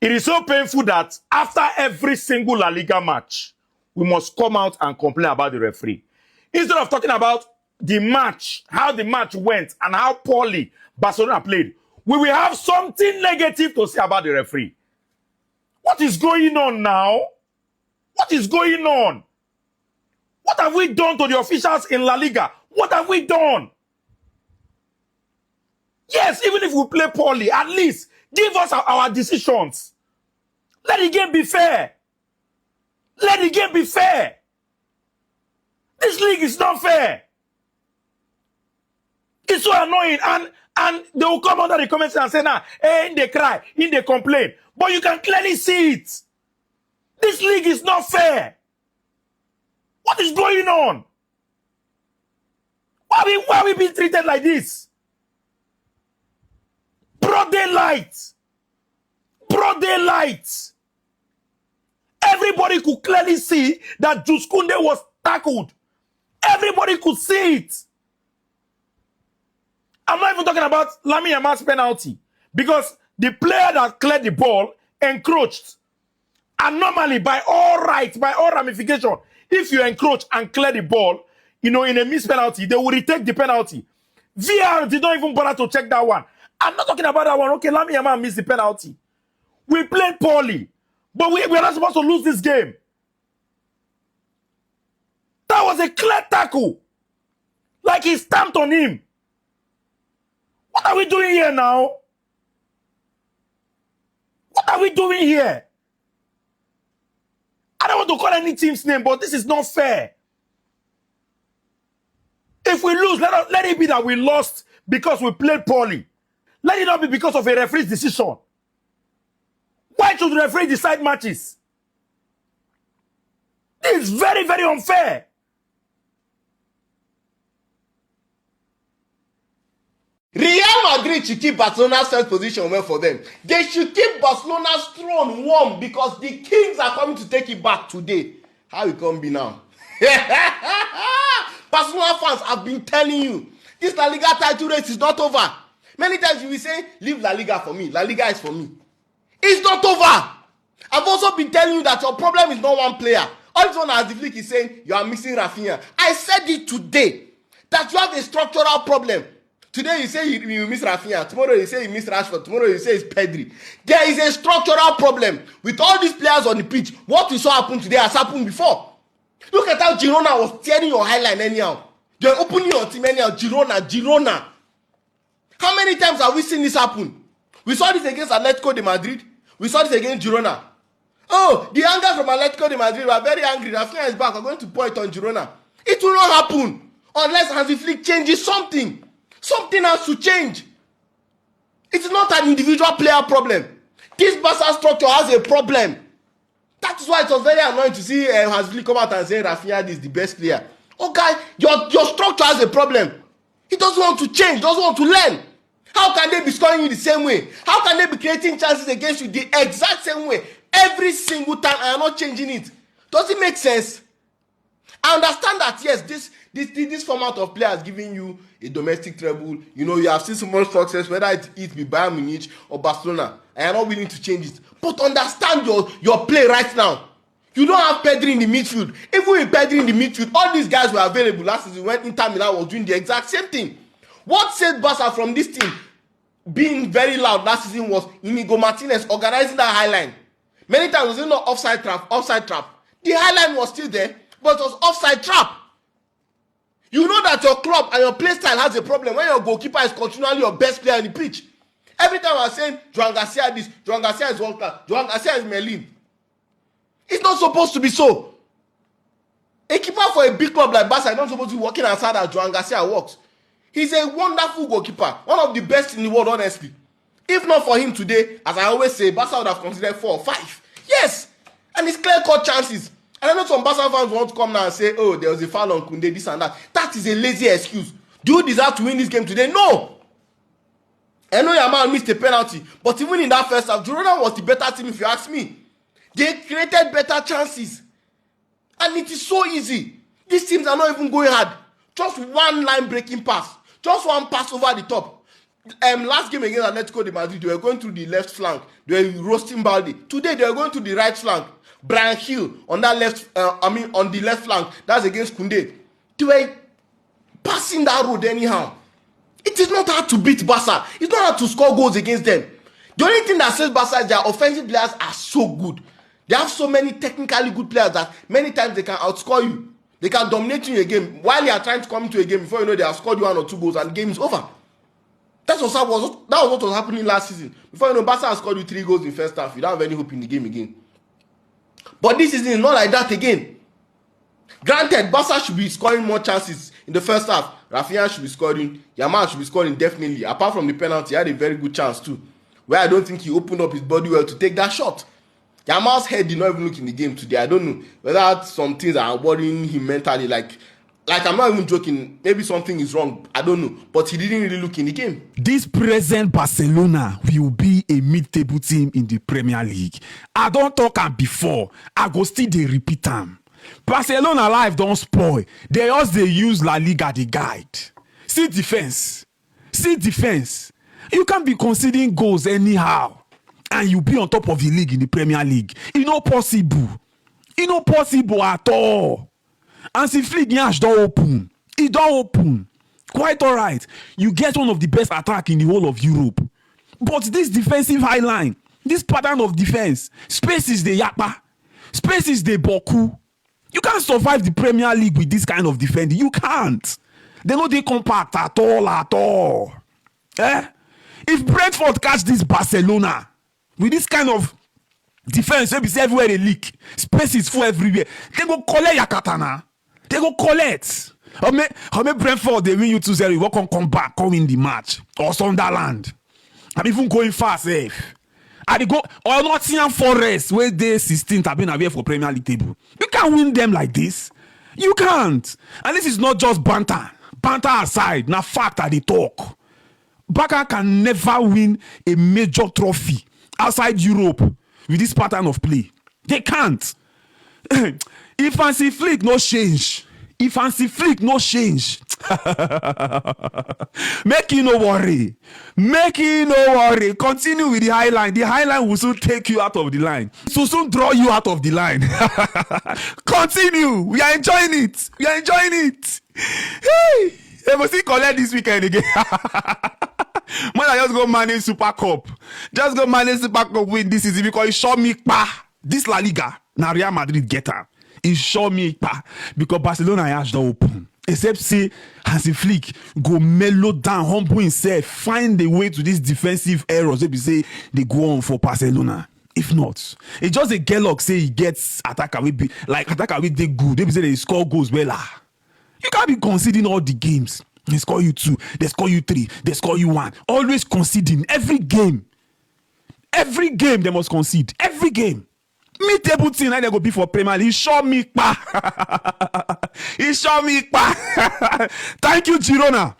It is so painful that after every single La Liga match, we must come out and complain about the referee. Instead of talking about the match, how the match went, and how poorly Barcelona played, we will have something negative to say about the referee. What is going on now? What is going on? What have we done to the officials in La Liga? What have we done? Yes, even if we play poorly, at least give us our decisions. Let the game be fair. Let the game be fair. This league is not fair. It's so annoying. And they will come under the comments and say, nah, they cry, they complain. But you can clearly see it. This league is not fair. What is going on? Why are we being treated like this? Broad daylight. Broad daylight. Everybody could clearly see that Jules Koundé was tackled. Everybody could see it. I'm not even talking about Lamine Yamal's penalty, because the player that cleared the ball encroached. And normally, by all rights, by all ramification, if you encroach and clear the ball, in a missed penalty, they will retake the penalty. VR did not even bother to check that one. I'm not talking about that one. Okay, Lamine Yamal missed the penalty. We played poorly, but we are not supposed to lose this game. That was a clear tackle. Like he stamped on him. What are we doing here now? What are we doing here? I don't want to call any team's name, but this is not fair. If we lose, let it be that we lost because we played poorly. Let it not be because of a referee's decision. Why should the referee decide matches? This is very, very unfair. Real Madrid should keep Barcelona's first position well for them. They should keep Barcelona's throne warm because the kings are coming to take it back today. How it can be now? Barcelona fans have been telling you, this La Liga title race is not over. Many times you will say, leave La Liga for me. La Liga is for me. It's not over. I've also been telling you that your problem is not one player. All this one as the flick is saying, you are missing Rafinha. I said it today, that you have a structural problem. Today you say you miss Rafinha. Tomorrow you say you miss Rashford. Tomorrow you say it's Pedri. There is a structural problem with all these players on the pitch. What we saw happen today has happened before. Look at how Girona was tearing your highline anyhow. They're opening your team anyhow. Girona. How many times have we seen this happen? We saw this against Atletico de Madrid. We saw this against Girona. Oh, the anger from Atletico de Madrid were very angry. Rafinha is back. We're going to point on Girona. It will not happen unless Hansi Flick changes something. Something has to change. It's not an individual player problem. This Barca structure has a problem. That is why it was very annoying to see Hansi Flick come out and say Rafinha is the best player. Okay, your structure has a problem. He doesn't want to change, doesn't want to learn. How can they be scoring you the same way? How can they be creating chances against you the exact same way every single time and are not changing it? Does it make sense? I understand that, yes, this format of players giving you a domestic treble, you have seen so much success, whether it be Bayern Munich or Barcelona, and you're not willing to change it. But understand your play right now. You don't have Pedri in the midfield. Even with Pedri in the midfield, all these guys were available last season when Inter Milan was doing the exact same thing. What saved Barca from this team being very loud last season was Inigo Martinez organizing that high line. Many times it was not offside trap. The high line was still there, but it was offside trap. You know that your club and your play style has a problem when your goalkeeper is continually your best player on the pitch. Every time I'm saying, Joan Garcia this, Joan Garcia is world class, Joan Garcia is Merlin. It's not supposed to be so. A keeper for a big club like Barca is not supposed to be working as hard as Joan Garcia works. He's a wonderful goalkeeper, one of the best in the world, honestly. If not for him today, as I always say, Barca would have considered 4 or 5. Yes, and it's clear-cut chances. And I know some Barca fans want to come now and say, oh, there was a foul on Koundé, this and that. That is a lazy excuse. Do you deserve to win this game today? No. I know Yamal missed a penalty, but even in that first half, Girona was the better team if you ask me. They created better chances. And it is so easy. These teams are not even going hard. Just one line breaking pass. Just one pass over the top. Last game against Atletico de Madrid, they were going through the left flank. They were roasting Balde. Today, they are going to the right flank. Brian Hill on that left, on the left flank. That's against Koundé. They were passing that road anyhow. It is not hard to beat Barca. It's not hard to score goals against them. The only thing that says Barca is their offensive players are so good. They have so many technically good players that many times they can outscore you. They can dominate you in a game while you are trying to come into a game. Before you know, they have scored you 1 or 2 goals and the game is over. That was what was happening last season. Before you know, Barca has scored you 3 goals in first half. You don't have any hope in the game again. But this season is not like that again. Granted, Barca should be scoring more chances in the first half. Rafinha should be scoring. Yamal should be scoring definitely. Apart from the penalty, he had a very good chance too, where I don't think he opened up his body well to take that shot. Yamal's head did not even look in the game today. I don't know whether some things are worrying him mentally. Like I'm not even joking. Maybe something is wrong. I don't know. But he didn't really look in the game. This present Barcelona will be a mid-table team in the Premier League. I don't talk am before. I go still dey repeat am. Barcelona life don spoil. They just dey use La Liga the guide. See defense. You can't be conceding goals anyhow, and you be on top of the league in the Premier League. It's not possible. It's not possible at all. And see, Flick Nyash don't open. It don't open. Quite all right. You get one of the best attack in the whole of Europe. But this defensive high line, this pattern of defense, space is the yakpa. Space is the boku. You can't survive the Premier League with this kind of defending. You can't. They no dey compact at all. If Brentford catch this Barcelona with this kind of defense, wey be say everywhere they leak, space is full everywhere, they go collect Yakatana. They go collect. Or make Brentford they win you 2-0, you won't come back, come in the match. Or Sunderland. I'm even going fast, safe. I dey go or Nottingham Forest where they 16th have been away for Premier League table. You can't win them like this. You can't. And this is not just banter. Banter aside, now fact that they talk. Barca can never win a major trophy outside Europe with this pattern of play. They can't. If Hansi Flick no change, make you no worry. Continue with the high line. The high line will soon take you out of the line. So soon draw you out of the line. Continue. We are enjoying it. Hey, they must still collect this weekend again. Man, I just go manage Super Cup. Win this season because it show me this La Liga. Now Real Madrid get her. It show me because Barcelona has don't open. Except say Hansi Flick go mellow down, humble himself, find a way to these defensive errors. They say they go on for Barcelona. If not, it's just a Gerlock say he gets attacker will be like attacker will they good. They say they score goals well. You can't be conceding all the games. They score you 2, they score you 3, they score you 1. Always conceding every game. Every game they must concede. Every game. Mid-table team like they go be for Premier League. He show me. Thank you, Girona.